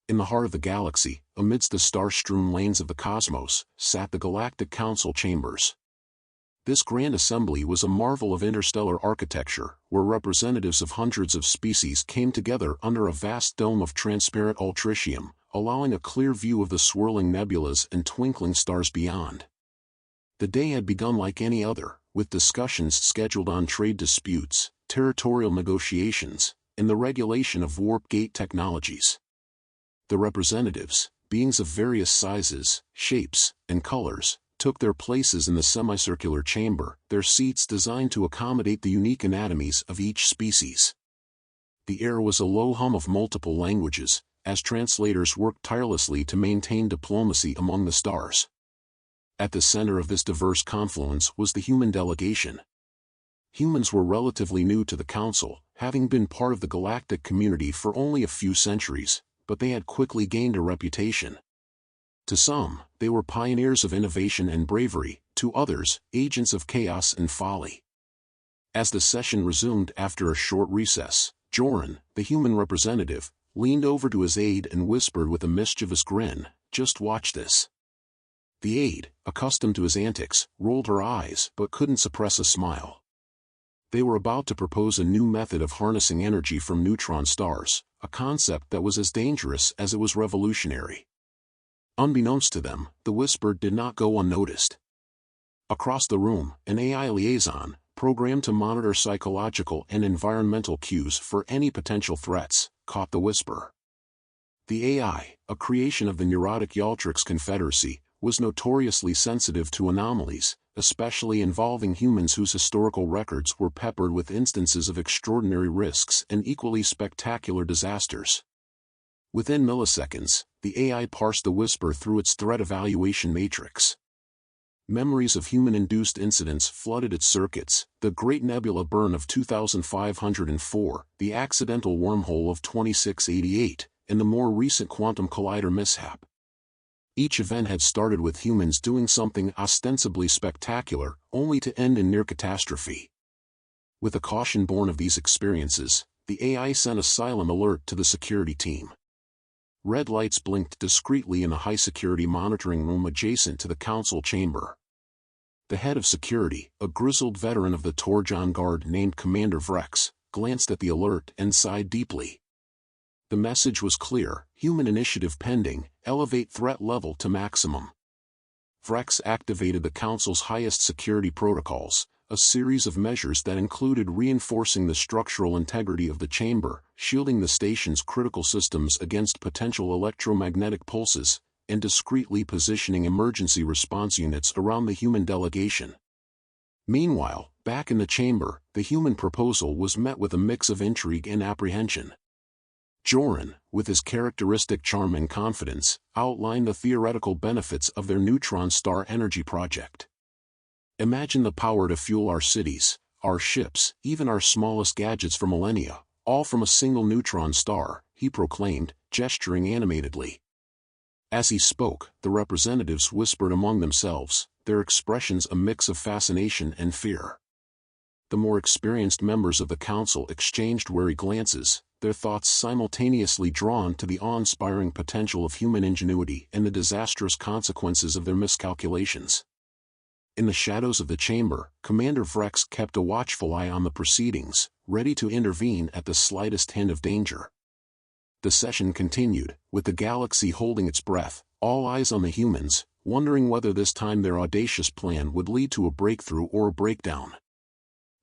In the heart of the galaxy, amidst the star-strewn lanes of the cosmos, sat the Galactic Council chambers. This grand assembly was a marvel of interstellar architecture, where representatives of hundreds of species came together under a vast dome of transparent ultricium, allowing a clear view of the swirling nebulas and twinkling stars beyond. The day had begun like any other, with discussions scheduled on trade disputes, territorial negotiations, and the regulation of warp gate technologies. The representatives, beings of various sizes, shapes, and colors, took their places in the semicircular chamber, their seats designed to accommodate the unique anatomies of each species. The air was a low hum of multiple languages, as translators worked tirelessly to maintain diplomacy among the stars. At the center of this diverse confluence was the human delegation. Humans were relatively new to the Council, having been part of the galactic community for only a few centuries, but they had quickly gained a reputation. To some, they were pioneers of innovation and bravery, to others, agents of chaos and folly. As the session resumed after a short recess, Joran, the human representative, leaned over to his aide and whispered with a mischievous grin, "Just watch this." The aide, accustomed to his antics, rolled her eyes but couldn't suppress a smile. They were about to propose a new method of harnessing energy from neutron stars, a concept that was as dangerous as it was revolutionary. Unbeknownst to them, the whisper did not go unnoticed. Across the room, an AI liaison, programmed to monitor psychological and environmental cues for any potential threats, caught the whisper. The AI, a creation of the neurotic Yaltrix Confederacy, was notoriously sensitive to anomalies, especially involving humans whose historical records were peppered with instances of extraordinary risks and equally spectacular disasters. Within milliseconds, the AI parsed the whisper through its threat evaluation matrix. Memories of human-induced incidents flooded its circuits: the Great Nebula burn of 2504, the accidental wormhole of 2688, and the more recent quantum collider mishap. Each event had started with humans doing something ostensibly spectacular, only to end in near catastrophe. With a caution born of these experiences, the AI sent a silent alert to the security team. Red lights blinked discreetly in a high-security monitoring room adjacent to the council chamber. The head of security, a grizzled veteran of the Torjon Guard named Commander Vrex, glanced at the alert and sighed deeply. The message was clear: human initiative pending, elevate threat level to maximum. Vrex activated the Council's highest security protocols, a series of measures that included reinforcing the structural integrity of the chamber, shielding the station's critical systems against potential electromagnetic pulses, and discreetly positioning emergency response units around the human delegation. Meanwhile, back in the chamber, the human proposal was met with a mix of intrigue and apprehension. Joran, with his characteristic charm and confidence, outlined the theoretical benefits of their neutron star energy project. "Imagine the power to fuel our cities, our ships, even our smallest gadgets for millennia, all from a single neutron star," he proclaimed, gesturing animatedly. As he spoke, the representatives whispered among themselves, their expressions a mix of fascination and fear. The more experienced members of the council exchanged wary glances, their thoughts simultaneously drawn to the awe-inspiring potential of human ingenuity and the disastrous consequences of their miscalculations. In the shadows of the chamber, Commander Vrex kept a watchful eye on the proceedings, ready to intervene at the slightest hint of danger. The session continued, with the galaxy holding its breath, all eyes on the humans, wondering whether this time their audacious plan would lead to a breakthrough or a breakdown.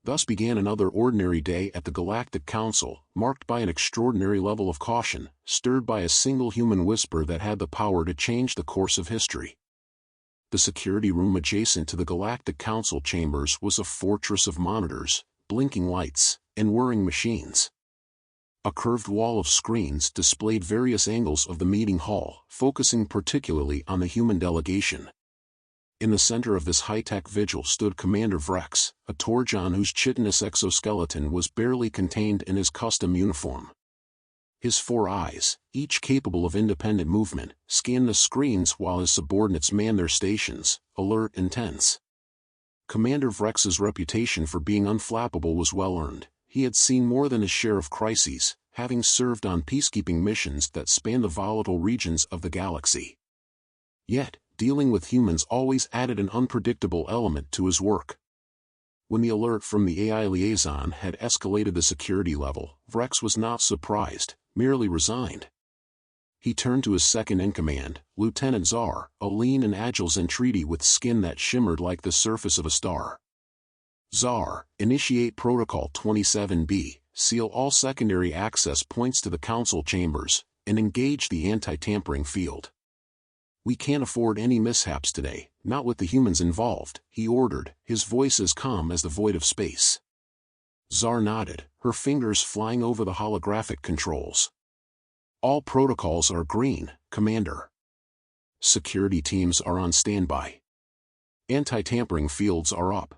Thus began another ordinary day at the Galactic Council, marked by an extraordinary level of caution, stirred by a single human whisper that had the power to change the course of history. The security room adjacent to the Galactic Council chambers was a fortress of monitors, blinking lights, and whirring machines. A curved wall of screens displayed various angles of the meeting hall, focusing particularly on the human delegation. In the center of this high-tech vigil stood Commander Vrex, a Torjon whose chitinous exoskeleton was barely contained in his custom uniform. His 4 eyes, each capable of independent movement, scanned the screens while his subordinates manned their stations, alert and tense. Commander Vrex's reputation for being unflappable was well earned. He had seen more than his share of crises, having served on peacekeeping missions that span the volatile regions of the galaxy. Yet, dealing with humans always added an unpredictable element to his work. When the alert from the AI liaison had escalated the security level, Vrex was not surprised, merely resigned. He turned to his second-in-command, Lieutenant Czar, a lean and agile Zentradi with skin that shimmered like the surface of a star. Czar, initiate Protocol 27B, seal all secondary access points to the Council chambers, and engage the anti-tampering field. We can't afford any mishaps today, not with the humans involved, he ordered, his voice as calm as the void of space. Czar nodded, her fingers flying over the holographic controls. All protocols are green, Commander. Security teams are on standby. Anti-tampering fields are up.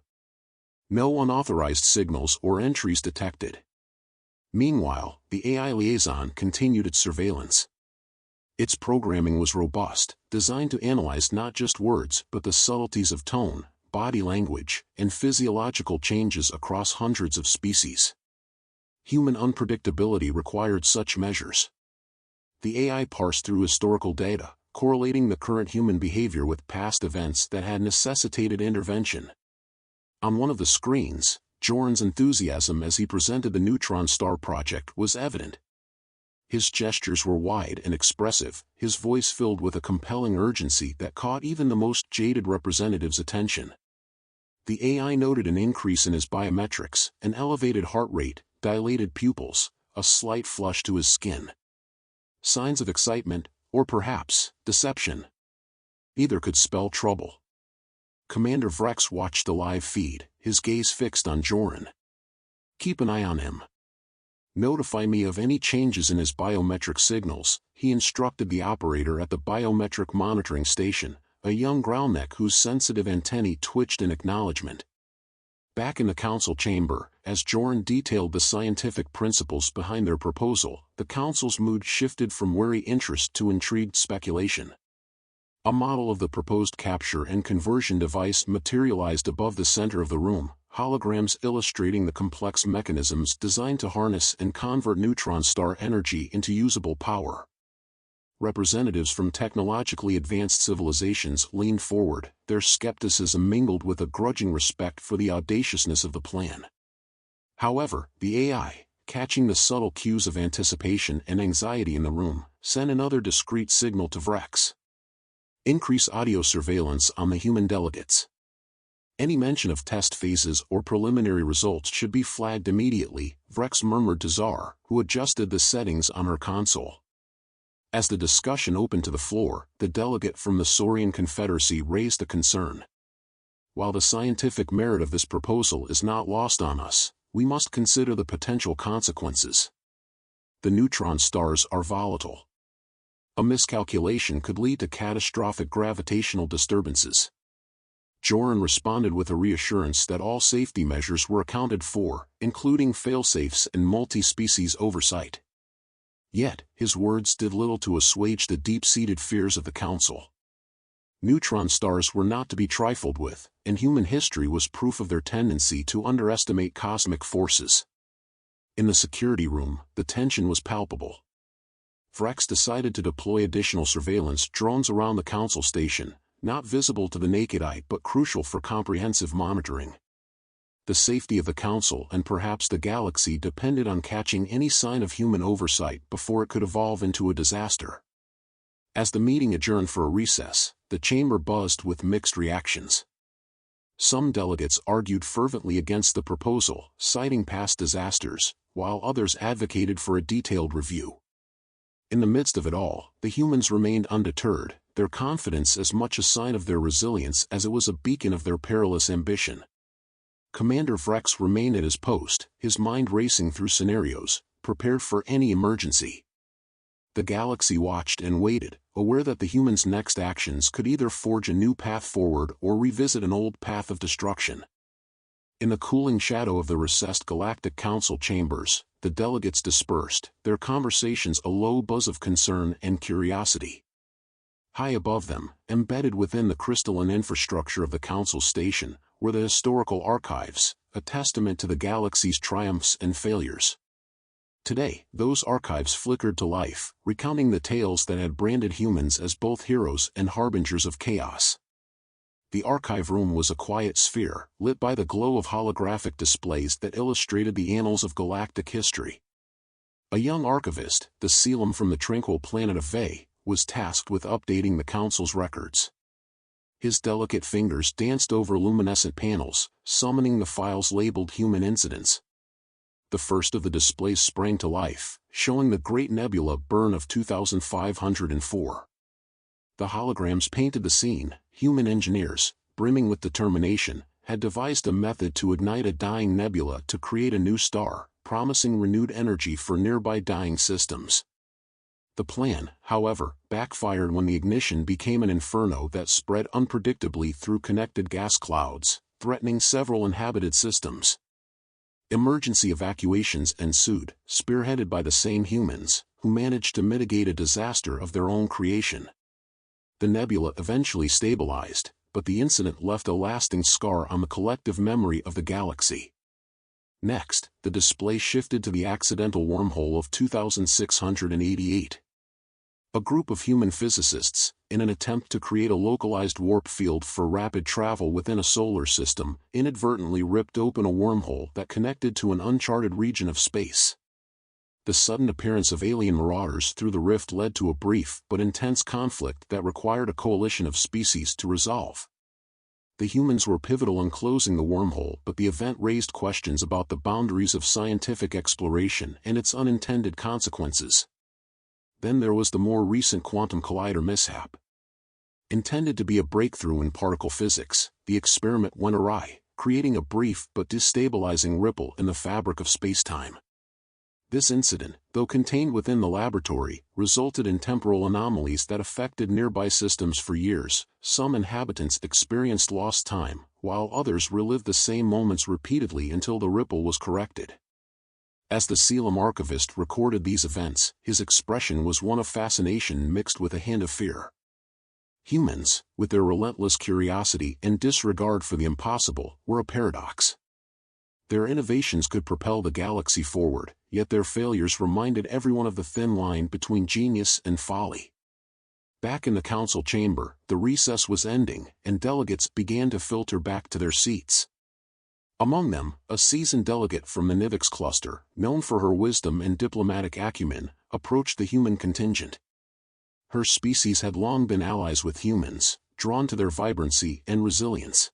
No unauthorized signals or entries detected. Meanwhile, the AI liaison continued its surveillance. Its programming was robust, designed to analyze not just words but the subtleties of tone, body language, and physiological changes across hundreds of species. Human unpredictability required such measures. The AI parsed through historical data, correlating the current human behavior with past events that had necessitated intervention. On one of the screens, Joran's enthusiasm as he presented the neutron star project was evident. His gestures were wide and expressive, his voice filled with a compelling urgency that caught even the most jaded representative's attention. The AI noted an increase in his biometrics, an elevated heart rate, dilated pupils, a slight flush to his skin. Signs of excitement, or perhaps, deception. Either could spell trouble. Commander Vrex watched the live feed, his gaze fixed on Joran. Keep an eye on him. Notify me of any changes in his biometric signals, he instructed the operator at the biometric monitoring station, a young groundneck whose sensitive antennae twitched in acknowledgement. Back in the council chamber, as Joran detailed the scientific principles behind their proposal, the council's mood shifted from wary interest to intrigued speculation. A model of the proposed capture and conversion device materialized above the center of the room, holograms illustrating the complex mechanisms designed to harness and convert neutron star energy into usable power. Representatives from technologically advanced civilizations leaned forward, their skepticism mingled with a grudging respect for the audaciousness of the plan. However, the AI, catching the subtle cues of anticipation and anxiety in the room, sent another discreet signal to Vrex. Increase audio surveillance on the human delegates. Any mention of test phases or preliminary results should be flagged immediately, Vrex murmured to Czar, who adjusted the settings on her console. As the discussion opened to the floor, the delegate from the Saurian Confederacy raised a concern. While the scientific merit of this proposal is not lost on us, we must consider the potential consequences. The neutron stars are volatile. A miscalculation could lead to catastrophic gravitational disturbances. Joran responded with a reassurance that all safety measures were accounted for, including failsafes and multi-species oversight. Yet, his words did little to assuage the deep-seated fears of the Council. Neutron stars were not to be trifled with, and human history was proof of their tendency to underestimate cosmic forces. In the security room, the tension was palpable. Vrex decided to deploy additional surveillance drones around the Council station, not visible to the naked eye but crucial for comprehensive monitoring. The safety of the Council and perhaps the galaxy depended on catching any sign of human oversight before it could evolve into a disaster. As the meeting adjourned for a recess, the chamber buzzed with mixed reactions. Some delegates argued fervently against the proposal, citing past disasters, while others advocated for a detailed review. In the midst of it all, the humans remained undeterred, their confidence as much a sign of their resilience as it was a beacon of their perilous ambition. Commander Vrex remained at his post, his mind racing through scenarios, prepared for any emergency. The galaxy watched and waited, aware that the humans' next actions could either forge a new path forward or revisit an old path of destruction. In the cooling shadow of the recessed Galactic Council chambers, the delegates dispersed, their conversations a low buzz of concern and curiosity. High above them, embedded within the crystalline infrastructure of the Council station, were the historical archives, a testament to the galaxy's triumphs and failures. Today, those archives flickered to life, recounting the tales that had branded humans as both heroes and harbingers of chaos. The archive room was a quiet sphere, lit by the glow of holographic displays that illustrated the annals of galactic history. A young archivist, the Selim from the tranquil planet of Vey, was tasked with updating the Council's records. His delicate fingers danced over luminescent panels, summoning the files labeled Human Incidents. The first of the displays sprang to life, showing the Great Nebula burn of 2504. The holograms painted the scene. Human engineers, brimming with determination, had devised a method to ignite a dying nebula to create a new star, promising renewed energy for nearby dying systems. The plan, however, backfired when the ignition became an inferno that spread unpredictably through connected gas clouds, threatening several inhabited systems. Emergency evacuations ensued, spearheaded by the same humans, who managed to mitigate a disaster of their own creation. The nebula eventually stabilized, but the incident left a lasting scar on the collective memory of the galaxy. Next, the display shifted to the accidental wormhole of 2688. A group of human physicists, in an attempt to create a localized warp field for rapid travel within a solar system, inadvertently ripped open a wormhole that connected to an uncharted region of space. The sudden appearance of alien marauders through the rift led to a brief but intense conflict that required a coalition of species to resolve. The humans were pivotal in closing the wormhole, but the event raised questions about the boundaries of scientific exploration and its unintended consequences. Then there was the more recent quantum collider mishap. Intended to be a breakthrough in particle physics, the experiment went awry, creating a brief but destabilizing ripple in the fabric of spacetime. This incident, though contained within the laboratory, resulted in temporal anomalies that affected nearby systems for years. Some inhabitants experienced lost time, while others relived the same moments repeatedly until the ripple was corrected. As the Selim archivist recorded these events, his expression was one of fascination mixed with a hint of fear. Humans, with their relentless curiosity and disregard for the impossible, were a paradox. Their innovations could propel the galaxy forward, yet their failures reminded everyone of the thin line between genius and folly. Back in the council chamber, the recess was ending, and delegates began to filter back to their seats. Among them, a seasoned delegate from the Nivix cluster, known for her wisdom and diplomatic acumen, approached the human contingent. Her species had long been allies with humans, drawn to their vibrancy and resilience.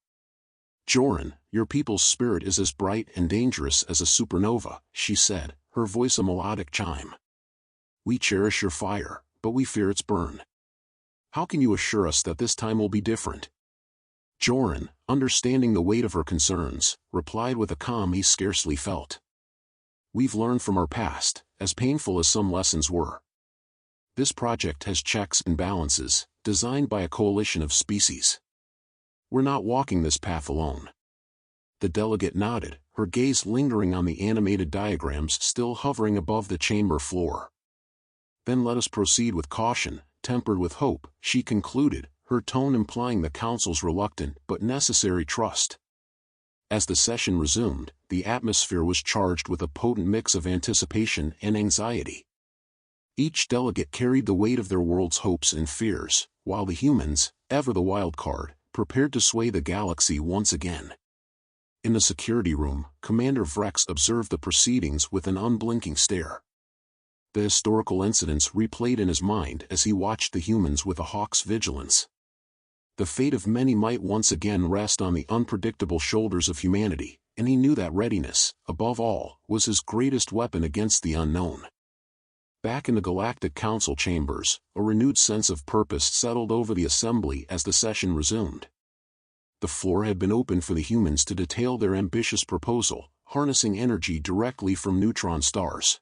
"Joran, your people's spirit is as bright and dangerous as a supernova," she said, her voice a melodic chime. "We cherish your fire, but we fear its burn. How can you assure us that this time will be different?" Joran, understanding the weight of her concerns, replied with a calm he scarcely felt. "We've learned from our past, as painful as some lessons were. This project has checks and balances, designed by a coalition of species. We're not walking this path alone." The delegate nodded, her gaze lingering on the animated diagrams still hovering above the chamber floor. "Then let us proceed with caution, tempered with hope," she concluded, her tone implying the council's reluctant but necessary trust. As the session resumed, the atmosphere was charged with a potent mix of anticipation and anxiety. Each delegate carried the weight of their world's hopes and fears, while the humans, ever the wild card, prepared to sway the galaxy once again. In the security room, Commander Vrex observed the proceedings with an unblinking stare. The historical incidents replayed in his mind as he watched the humans with a hawk's vigilance. The fate of many might once again rest on the unpredictable shoulders of humanity, and he knew that readiness, above all, was his greatest weapon against the unknown. Back in the Galactic Council chambers, a renewed sense of purpose settled over the assembly as the session resumed. The floor had been opened for the humans to detail their ambitious proposal, harnessing energy directly from neutron stars.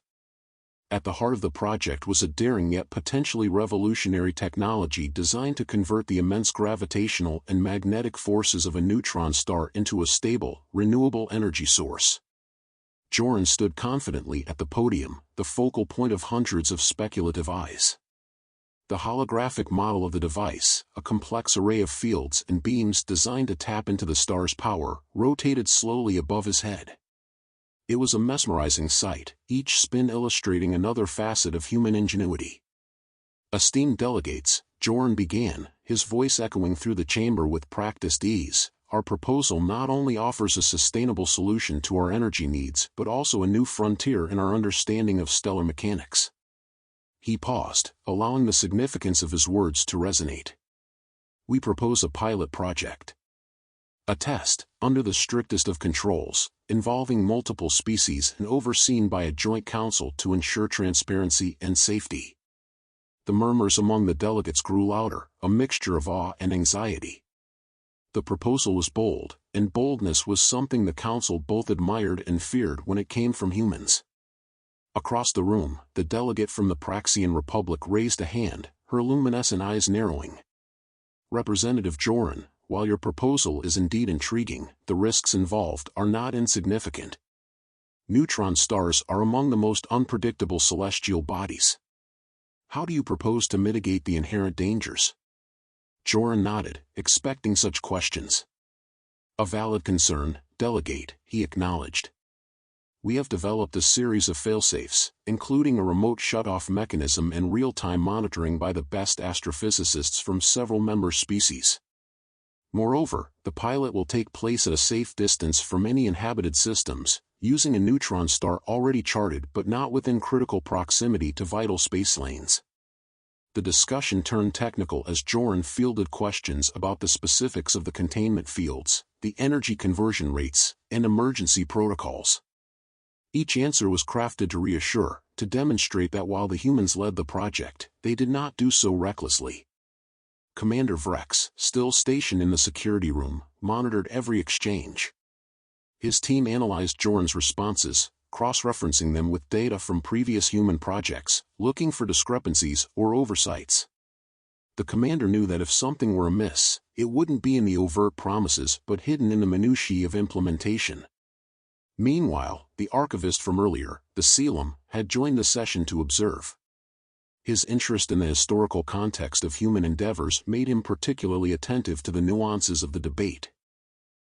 At the heart of the project was a daring yet potentially revolutionary technology designed to convert the immense gravitational and magnetic forces of a neutron star into a stable, renewable energy source. Joran stood confidently at the podium, the focal point of hundreds of speculative eyes. The holographic model of the device, a complex array of fields and beams designed to tap into the star's power, rotated slowly above his head. It was a mesmerizing sight, each spin illustrating another facet of human ingenuity. "Esteemed delegates," Joran began, his voice echoing through the chamber with practiced ease, "our proposal not only offers a sustainable solution to our energy needs but also a new frontier in our understanding of stellar mechanics." He paused, allowing the significance of his words to resonate. "We propose a pilot project. A test, under the strictest of controls, involving multiple species and overseen by a joint council to ensure transparency and safety." The murmurs among the delegates grew louder, a mixture of awe and anxiety. The proposal was bold, and boldness was something the council both admired and feared when it came from humans. Across the room, the delegate from the Praxian Republic raised a hand, her luminescent eyes narrowing. "Representative Joran, while your proposal is indeed intriguing, the risks involved are not insignificant. Neutron stars are among the most unpredictable celestial bodies. How do you propose to mitigate the inherent dangers?" Joran nodded, expecting such questions. "A valid concern, delegate," he acknowledged. "We have developed a series of failsafes, including a remote shut-off mechanism and real-time monitoring by the best astrophysicists from several member species. Moreover, the pilot will take place at a safe distance from any inhabited systems, using a neutron star already charted but not within critical proximity to vital space lanes." The discussion turned technical as Joran fielded questions about the specifics of the containment fields, the energy conversion rates, and emergency protocols. Each answer was crafted to reassure, to demonstrate that while the humans led the project, they did not do so recklessly. Commander Vrex, still stationed in the security room, monitored every exchange. His team analyzed Joran's responses, cross-referencing them with data from previous human projects, looking for discrepancies or oversights. The commander knew that if something were amiss, it wouldn't be in the overt promises but hidden in the minutiae of implementation. Meanwhile, the archivist from earlier, the Selim, had joined the session to observe. His interest in the historical context of human endeavors made him particularly attentive to the nuances of the debate.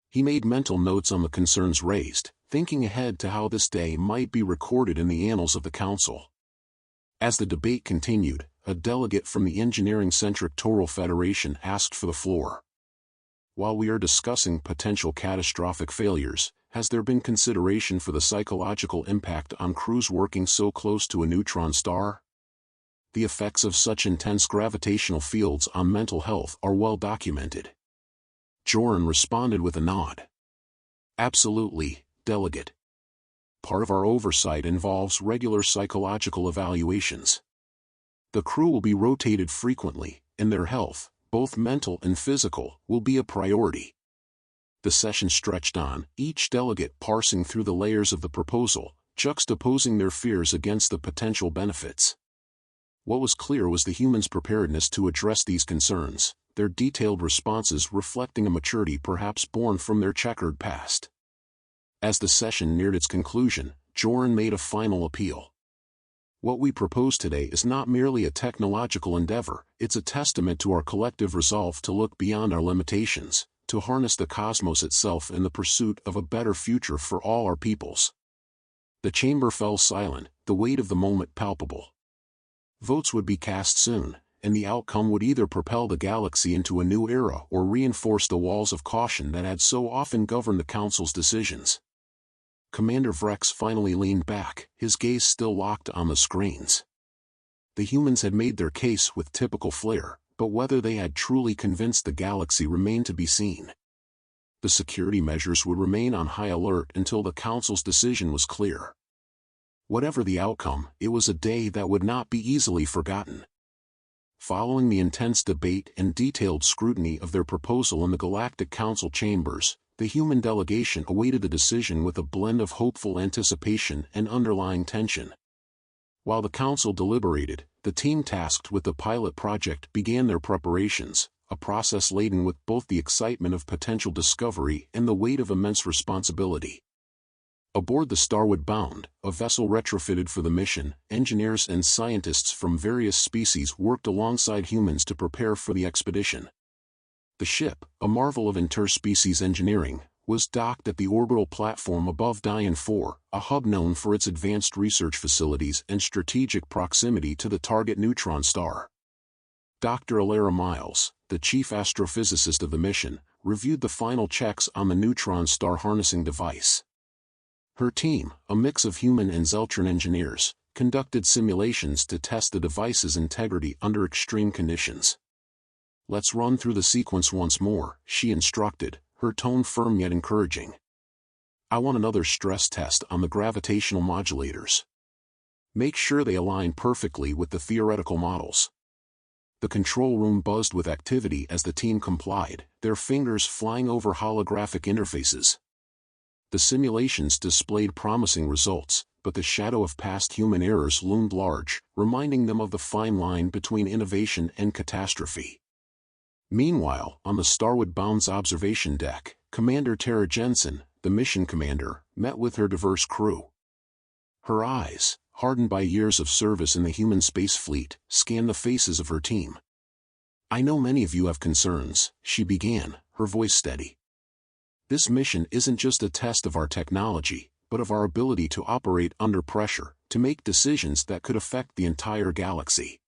He made mental notes on the concerns raised, thinking ahead to how this day might be recorded in the annals of the Council. As the debate continued, a delegate from the engineering-centric Toral Federation asked for the floor. "While we are discussing potential catastrophic failures, has there been consideration for the psychological impact on crews working so close to a neutron star? The effects of such intense gravitational fields on mental health are well documented." Joran responded with a nod. "Absolutely, delegate. Part of our oversight involves regular psychological evaluations. The crew will be rotated frequently, and their health, both mental and physical, will be a priority." The session stretched on, each delegate parsing through the layers of the proposal, juxtaposing their fears against the potential benefits. What was clear was the humans' preparedness to address these concerns, their detailed responses reflecting a maturity perhaps born from their checkered past. As the session neared its conclusion, Joran made a final appeal. "What we propose today is not merely a technological endeavor, it's a testament to our collective resolve to look beyond our limitations, to harness the cosmos itself in the pursuit of a better future for all our peoples." The chamber fell silent, the weight of the moment palpable. Votes would be cast soon, and the outcome would either propel the galaxy into a new era or reinforce the walls of caution that had so often governed the Council's decisions. Commander Vrex finally leaned back, his gaze still locked on the screens. The humans had made their case with typical flair, but whether they had truly convinced the galaxy remained to be seen. The security measures would remain on high alert until the Council's decision was clear. Whatever the outcome, it was a day that would not be easily forgotten. Following the intense debate and detailed scrutiny of their proposal in the Galactic Council chambers, the human delegation awaited the decision with a blend of hopeful anticipation and underlying tension. While the Council deliberated, the team tasked with the pilot project began their preparations, a process laden with both the excitement of potential discovery and the weight of immense responsibility. Aboard the Starwood Bound, a vessel retrofitted for the mission, engineers and scientists from various species worked alongside humans to prepare for the expedition. The ship, a marvel of interspecies engineering, was docked at the orbital platform above Dian 4, a hub known for its advanced research facilities and strategic proximity to the target neutron star. Dr. Alara Miles, the chief astrophysicist of the mission, reviewed the final checks on the neutron star harnessing device. Her team, a mix of human and Zeltron engineers, conducted simulations to test the device's integrity under extreme conditions. "Let's run through the sequence once more," she instructed, her tone firm yet encouraging. "I want another stress test on the gravitational modulators. Make sure they align perfectly with the theoretical models." The control room buzzed with activity as the team complied, their fingers flying over holographic interfaces. The simulations displayed promising results, but the shadow of past human errors loomed large, reminding them of the fine line between innovation and catastrophe. Meanwhile, on the Starwood-bound's observation deck, Commander Tara Jensen, the mission commander, met with her diverse crew. Her eyes, hardened by years of service in the human space fleet, scanned the faces of her team. "I know many of you have concerns," she began, her voice steady. "This mission isn't just a test of our technology, but of our ability to operate under pressure, to make decisions that could affect the entire galaxy."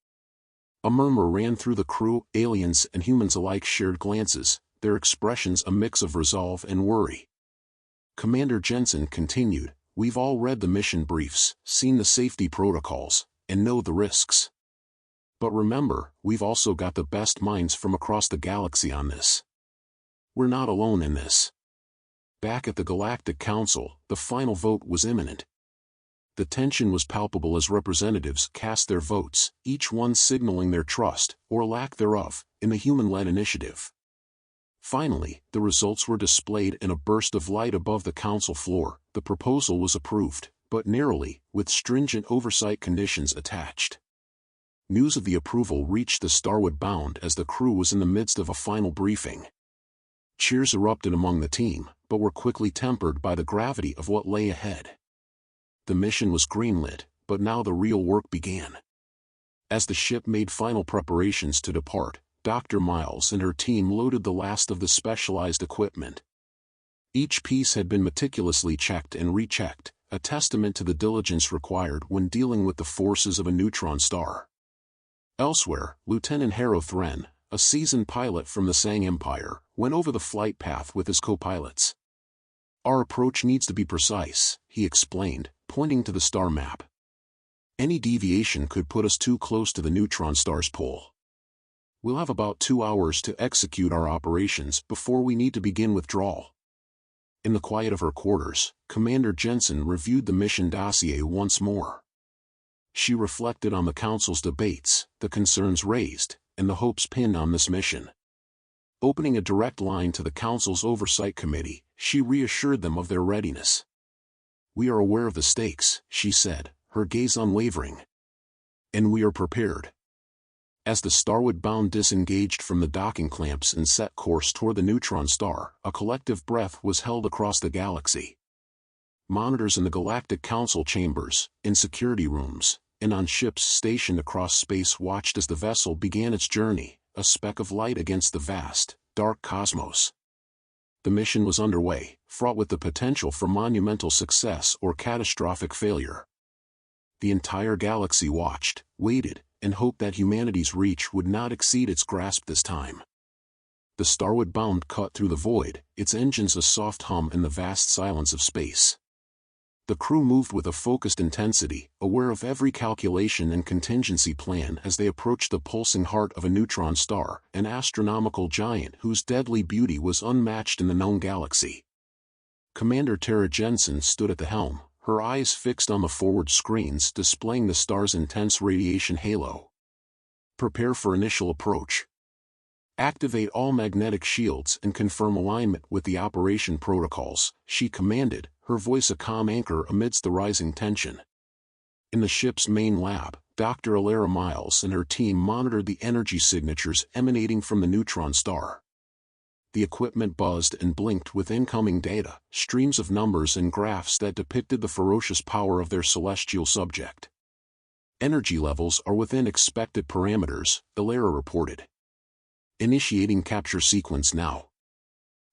A murmur ran through the crew. Aliens and humans alike shared glances, their expressions a mix of resolve and worry. Commander Jensen continued, "We've all read the mission briefs, seen the safety protocols, and know the risks. But remember, we've also got the best minds from across the galaxy on this. We're not alone in this." Back at the Galactic Council, the final vote was imminent. The tension was palpable as representatives cast their votes, each one signaling their trust, or lack thereof, in the human-led initiative. Finally, the results were displayed in a burst of light above the council floor. The proposal was approved, but narrowly, with stringent oversight conditions attached. News of the approval reached the Starwood-bound as the crew was in the midst of a final briefing. Cheers erupted among the team, but were quickly tempered by the gravity of what lay ahead. The mission was greenlit, but now the real work began. As the ship made final preparations to depart, Dr. Miles and her team loaded the last of the specialized equipment. Each piece had been meticulously checked and rechecked, a testament to the diligence required when dealing with the forces of a neutron star. Elsewhere, Lieutenant Harrow Thren, a seasoned pilot from the Sang Empire, went over the flight path with his co-pilots. "Our approach needs to be precise," he explained, pointing to the star map. "Any deviation could put us too close to the neutron star's pole. We'll have about 2 hours to execute our operations before we need to begin withdrawal." In the quiet of her quarters, Commander Jensen reviewed the mission dossier once more. She reflected on the Council's debates, the concerns raised, and the hopes pinned on this mission. Opening a direct line to the Council's Oversight Committee, she reassured them of their readiness. "We are aware of the stakes," she said, her gaze unwavering. "And we are prepared." As the Starwood-bound disengaged from the docking clamps and set course toward the neutron star, a collective breath was held across the galaxy. Monitors in the Galactic Council chambers, in security rooms, and on ships stationed across space watched as the vessel began its journey, a speck of light against the vast, dark cosmos. The mission was underway, fraught with the potential for monumental success or catastrophic failure. The entire galaxy watched, waited, and hoped that humanity's reach would not exceed its grasp this time. The Starwood-bound cut through the void, its engines a soft hum in the vast silence of space. The crew moved with a focused intensity, aware of every calculation and contingency plan as they approached the pulsing heart of a neutron star, an astronomical giant whose deadly beauty was unmatched in the known galaxy. Commander Tara Jensen stood at the helm, her eyes fixed on the forward screens displaying the star's intense radiation halo. "Prepare for initial approach. Activate all magnetic shields and confirm alignment with the operation protocols," she commanded, her voice a calm anchor amidst the rising tension. In the ship's main lab, Dr. Alara Miles and her team monitored the energy signatures emanating from the neutron star. The equipment buzzed and blinked with incoming data, streams of numbers and graphs that depicted the ferocious power of their celestial subject. "Energy levels are within expected parameters," Alara reported. "Initiating capture sequence now."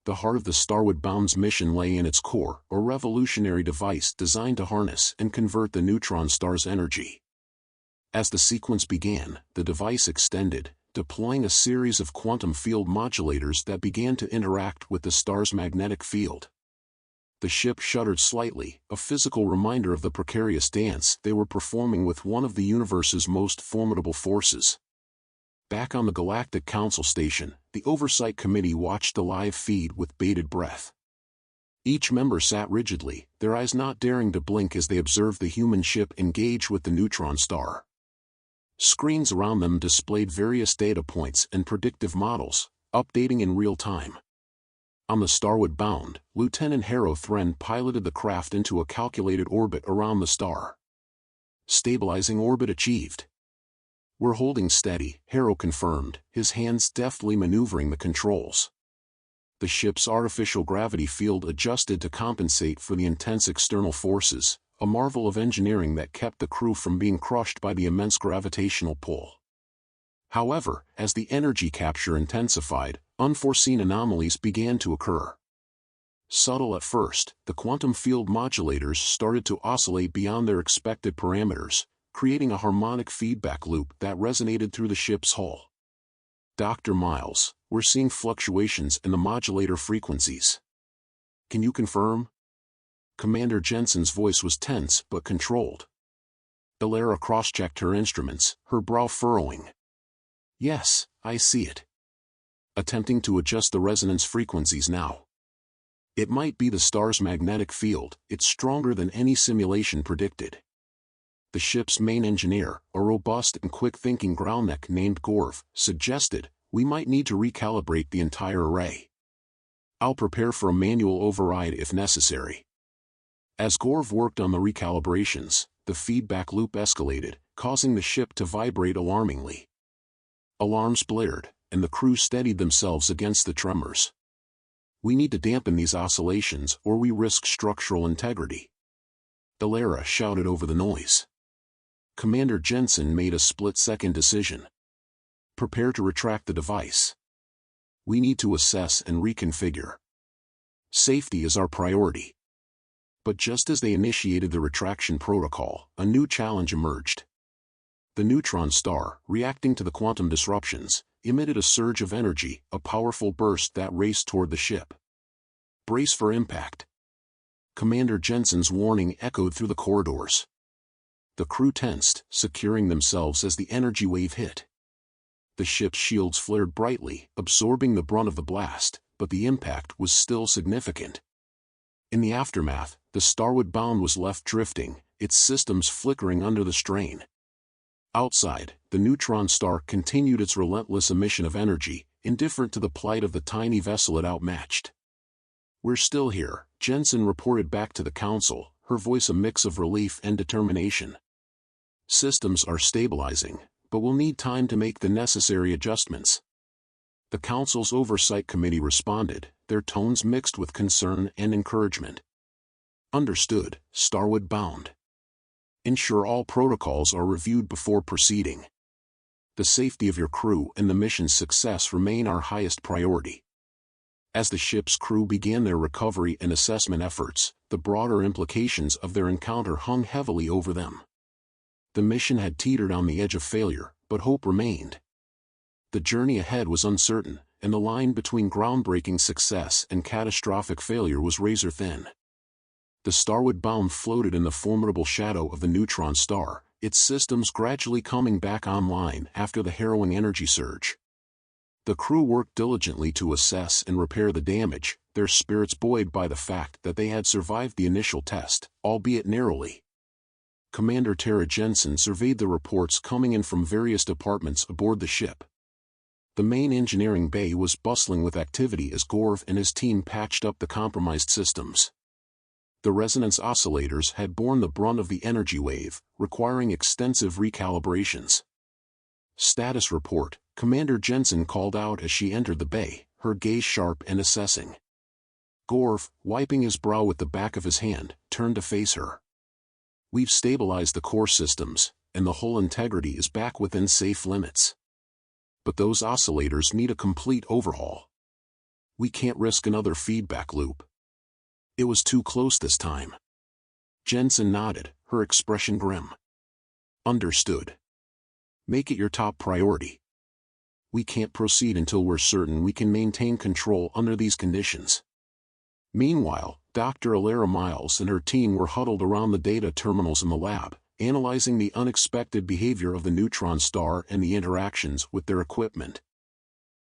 The heart of the Starwood-bound's mission lay in its core, a revolutionary device designed to harness and convert the neutron star's energy. As the sequence began, the device extended, deploying a series of quantum field modulators that began to interact with the star's magnetic field. The ship shuddered slightly, a physical reminder of the precarious dance they were performing with one of the universe's most formidable forces. Back on the Galactic Council station, the Oversight Committee watched the live feed with bated breath. Each member sat rigidly, their eyes not daring to blink as they observed the human ship engage with the neutron star. Screens around them displayed various data points and predictive models, updating in real time. On the Starwood-bound, Lieutenant Harrow Thren piloted the craft into a calculated orbit around the star. Stabilizing orbit achieved. "We're holding steady," Harrow confirmed, his hands deftly maneuvering the controls. The ship's artificial gravity field adjusted to compensate for the intense external forces, a marvel of engineering that kept the crew from being crushed by the immense gravitational pull. However, as the energy capture intensified, unforeseen anomalies began to occur. Subtle at first, the quantum field modulators started to oscillate beyond their expected parameters, creating a harmonic feedback loop that resonated through the ship's hull. "Dr. Miles, we're seeing fluctuations in the modulator frequencies. Can you confirm?" Commander Jensen's voice was tense but controlled. Ilara cross-checked her instruments, her brow furrowing. "Yes, I see it. Attempting to adjust the resonance frequencies now. It might be the star's magnetic field, it's stronger than any simulation predicted." The ship's main engineer, a robust and quick-thinking groundneck named Gorv, suggested, "We might need to recalibrate the entire array. I'll prepare for a manual override if necessary." As Gorv worked on the recalibrations, the feedback loop escalated, causing the ship to vibrate alarmingly. Alarms blared, and the crew steadied themselves against the tremors. "We need to dampen these oscillations or we risk structural integrity." Ilara shouted over the noise. Commander Jensen made a split-second decision. "Prepare to retract the device. We need to assess and reconfigure. Safety is our priority." But just as they initiated the retraction protocol, a new challenge emerged. The neutron star, reacting to the quantum disruptions, emitted a surge of energy, a powerful burst that raced toward the ship. "Brace for impact." Commander Jensen's warning echoed through the corridors. The crew tensed, securing themselves as the energy wave hit. The ship's shields flared brightly, absorbing the brunt of the blast, but the impact was still significant. In the aftermath, the Starwood-bound was left drifting, its systems flickering under the strain. Outside, the neutron star continued its relentless emission of energy, indifferent to the plight of the tiny vessel it outmatched. "We're still here," Jensen reported back to the Council, her voice a mix of relief and determination. "Systems are stabilizing, but we'll need time to make the necessary adjustments." The Council's Oversight Committee responded, their tones mixed with concern and encouragement. "Understood, Starwood-bound. Ensure all protocols are reviewed before proceeding. The safety of your crew and the mission's success remain our highest priority." As the ship's crew began their recovery and assessment efforts, the broader implications of their encounter hung heavily over them. The mission had teetered on the edge of failure, but hope remained. The journey ahead was uncertain, and the line between groundbreaking success and catastrophic failure was razor-thin. The Starwood-bound floated in the formidable shadow of the neutron star, its systems gradually coming back online after the harrowing energy surge. The crew worked diligently to assess and repair the damage, their spirits buoyed by the fact that they had survived the initial test, albeit narrowly. Commander Tara Jensen surveyed the reports coming in from various departments aboard the ship. The main engineering bay was bustling with activity as Gorv and his team patched up the compromised systems. The resonance oscillators had borne the brunt of the energy wave, requiring extensive recalibrations. "Status report," Commander Jensen called out as she entered the bay, her gaze sharp and assessing. Gorv, wiping his brow with the back of his hand, turned to face her. "We've stabilized the core systems, and the hull integrity is back within safe limits. But those oscillators need a complete overhaul." We can't risk another feedback loop. It was too close this time. Jensen nodded, her expression grim. Understood. Make it your top priority. We can't proceed until we're certain we can maintain control under these conditions. Meanwhile, Dr. Alara Miles and her team were huddled around the data terminals in the lab, analyzing the unexpected behavior of the neutron star and the interactions with their equipment.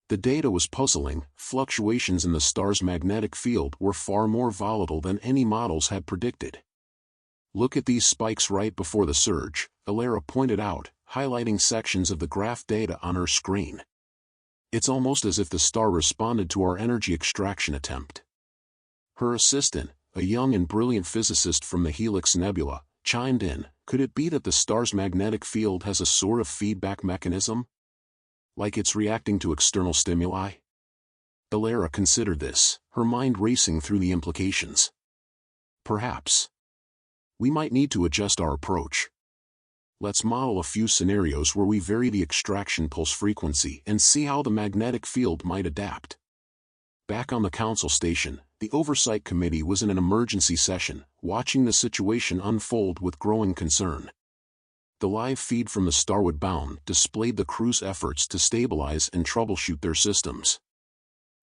The data was puzzling. Fluctuations in the star's magnetic field were far more volatile than any models had predicted. Look at these spikes right before the surge, Alara pointed out, highlighting sections of the graph data on her screen. It's almost as if the star responded to our energy extraction attempt. Her assistant, a young and brilliant physicist from the Helix Nebula, chimed in. Could it be that the star's magnetic field has a sort of feedback mechanism? Like it's reacting to external stimuli? Alara considered this, her mind racing through the implications. Perhaps. We might need to adjust our approach. Let's model a few scenarios where we vary the extraction pulse frequency and see how the magnetic field might adapt. Back on the council station, the Oversight Committee was in an emergency session, watching the situation unfold with growing concern. The live feed from the Starwood Bound displayed the crew's efforts to stabilize and troubleshoot their systems.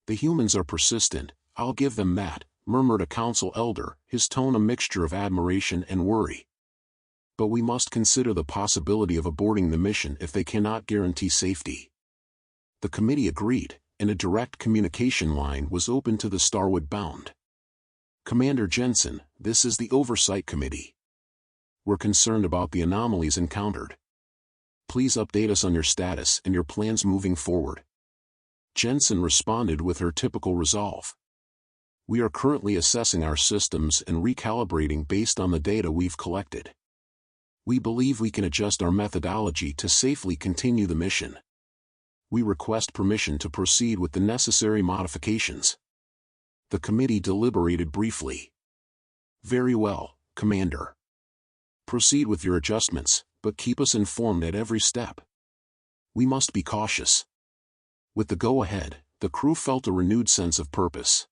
The humans are persistent, I'll give them that, murmured a council elder, his tone a mixture of admiration and worry. But we must consider the possibility of aborting the mission if they cannot guarantee safety. The committee agreed, and a direct communication line was open to the Starwood Bound. Commander Jensen, this is the Oversight Committee. We're concerned about the anomalies encountered. Please update us on your status and your plans moving forward. Jensen responded with her typical resolve. We are currently assessing our systems and recalibrating based on the data we've collected. We believe we can adjust our methodology to safely continue the mission. We request permission to proceed with the necessary modifications. The committee deliberated briefly. Very well, Commander. Proceed with your adjustments, but keep us informed at every step. We must be cautious. With the go-ahead, the crew felt a renewed sense of purpose.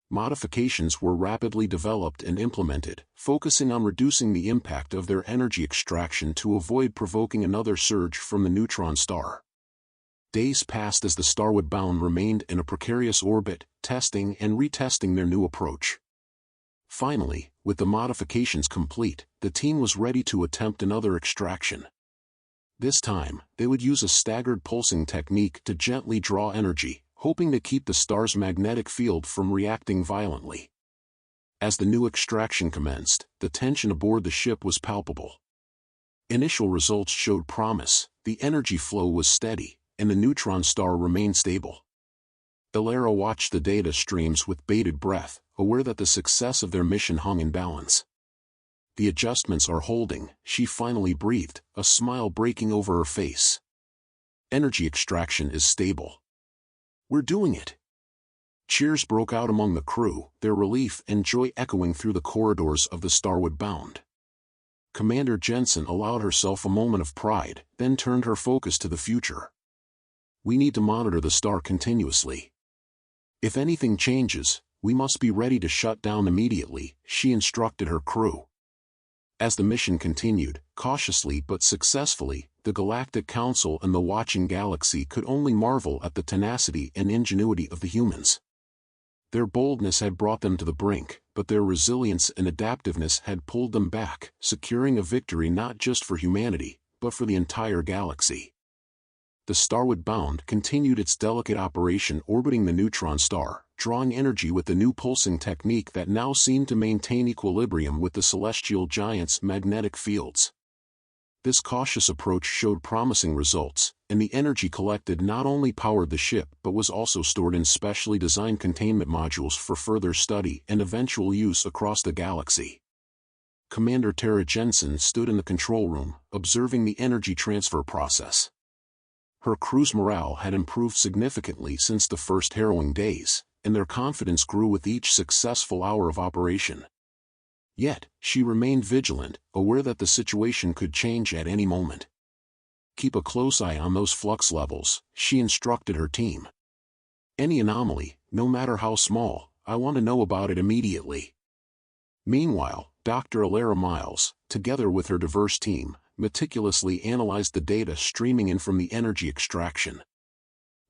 Modifications were rapidly developed and implemented, focusing on reducing the impact of their energy extraction to avoid provoking another surge from the neutron star. Days passed as the Starwood Bound remained in a precarious orbit, testing and retesting their new approach. Finally, with the modifications complete, the team was ready to attempt another extraction. This time, they would use a staggered pulsing technique to gently draw energy, hoping to keep the star's magnetic field from reacting violently. As the new extraction commenced, the tension aboard the ship was palpable. Initial results showed promise, the energy flow was steady, and the neutron star remained stable. Alara watched the data streams with bated breath, aware that the success of their mission hung in balance. The adjustments are holding, she finally breathed, a smile breaking over her face. Energy extraction is stable. We're doing it. Cheers broke out among the crew, their relief and joy echoing through the corridors of the Starwood Bound. Commander Jensen allowed herself a moment of pride, then turned her focus to the future. We need to monitor the star continuously. If anything changes, we must be ready to shut down immediately, she instructed her crew. As the mission continued, cautiously but successfully, the Galactic Council and the watching galaxy could only marvel at the tenacity and ingenuity of the humans. Their boldness had brought them to the brink, but their resilience and adaptiveness had pulled them back, securing a victory not just for humanity, but for the entire galaxy. The Starwood Bound continued its delicate operation orbiting the neutron star, drawing energy with the new pulsing technique that now seemed to maintain equilibrium with the celestial giant's magnetic fields. This cautious approach showed promising results, and the energy collected not only powered the ship but was also stored in specially designed containment modules for further study and eventual use across the galaxy. Commander Tara Jensen stood in the control room, observing the energy transfer process. Her crew's morale had improved significantly since the first harrowing days, and their confidence grew with each successful hour of operation. Yet, she remained vigilant, aware that the situation could change at any moment. Keep a close eye on those flux levels, she instructed her team. Any anomaly, no matter how small, I want to know about it immediately. Meanwhile, Dr. Alara Miles, together with her diverse team, meticulously analyzed the data streaming in from the energy extraction.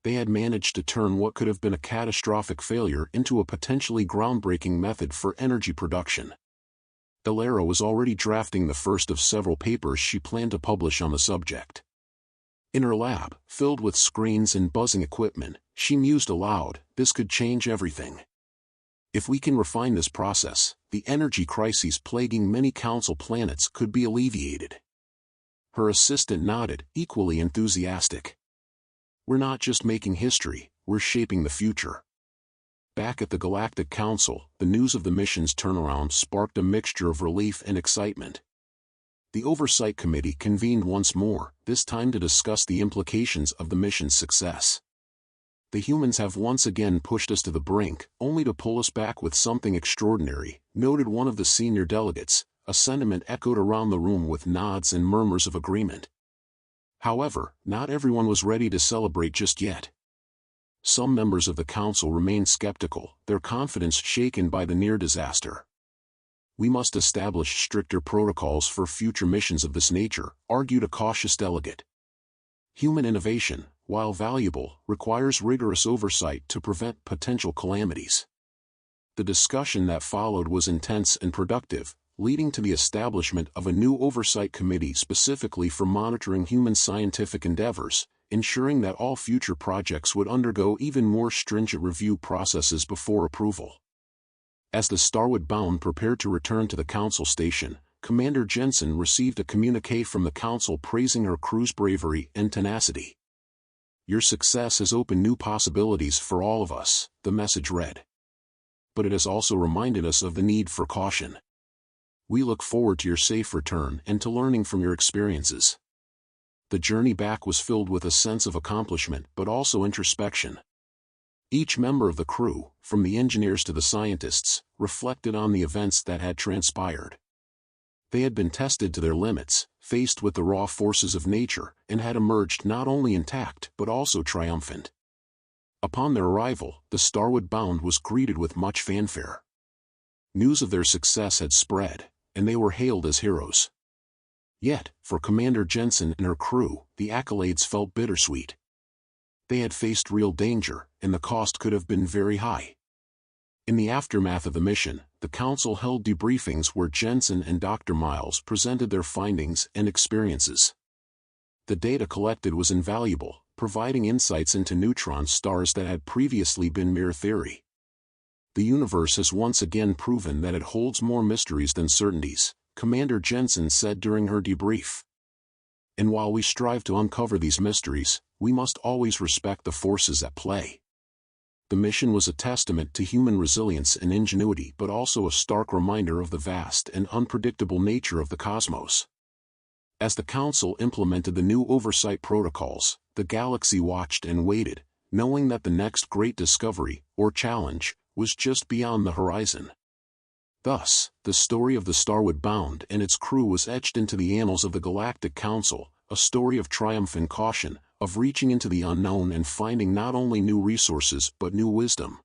They had managed to turn what could have been a catastrophic failure into a potentially groundbreaking method for energy production. Alara was already drafting the first of several papers she planned to publish on the subject. In her lab, filled with screens and buzzing equipment, she mused aloud, "This could change everything. If we can refine this process, the energy crises plaguing many council planets could be alleviated." Her assistant nodded, equally enthusiastic. "We're not just making history, we're shaping the future." Back at the Galactic Council, the news of the mission's turnaround sparked a mixture of relief and excitement. The Oversight Committee convened once more, this time to discuss the implications of the mission's success. "The humans have once again pushed us to the brink, only to pull us back with something extraordinary," noted one of the senior delegates, a sentiment echoed around the room with nods and murmurs of agreement. However, not everyone was ready to celebrate just yet. Some members of the council remained skeptical, their confidence shaken by the near disaster. "We must establish stricter protocols for future missions of this nature," argued a cautious delegate. "Human innovation, while valuable, requires rigorous oversight to prevent potential calamities." The discussion that followed was intense and productive, leading to the establishment of a new oversight committee specifically for monitoring human scientific endeavors, ensuring that all future projects would undergo even more stringent review processes before approval. As the Starwood Bound prepared to return to the council station, Commander Jensen received a communique from the council praising her crew's bravery and tenacity. "Your success has opened new possibilities for all of us," the message read. "But it has also reminded us of the need for caution. We look forward to your safe return and to learning from your experiences." The journey back was filled with a sense of accomplishment but also introspection. Each member of the crew, from the engineers to the scientists, reflected on the events that had transpired. They had been tested to their limits, faced with the raw forces of nature, and had emerged not only intact but also triumphant. Upon their arrival, the Starwood Bound was greeted with much fanfare. News of their success had spread, and they were hailed as heroes. Yet, for Commander Jensen and her crew, the accolades felt bittersweet. They had faced real danger, and the cost could have been very high. In the aftermath of the mission, the council held debriefings where Jensen and Dr. Miles presented their findings and experiences. The data collected was invaluable, providing insights into neutron stars that had previously been mere theory. "The universe has once again proven that it holds more mysteries than certainties," Commander Jensen said during her debrief. "And while we strive to uncover these mysteries, we must always respect the forces at play." The mission was a testament to human resilience and ingenuity but also a stark reminder of the vast and unpredictable nature of the cosmos. As the Council implemented the new oversight protocols, the galaxy watched and waited, knowing that the next great discovery, or challenge, was just beyond the horizon. Thus, the story of the Starwood Bound and its crew was etched into the annals of the Galactic Council, a story of triumph and caution, of reaching into the unknown and finding not only new resources but new wisdom.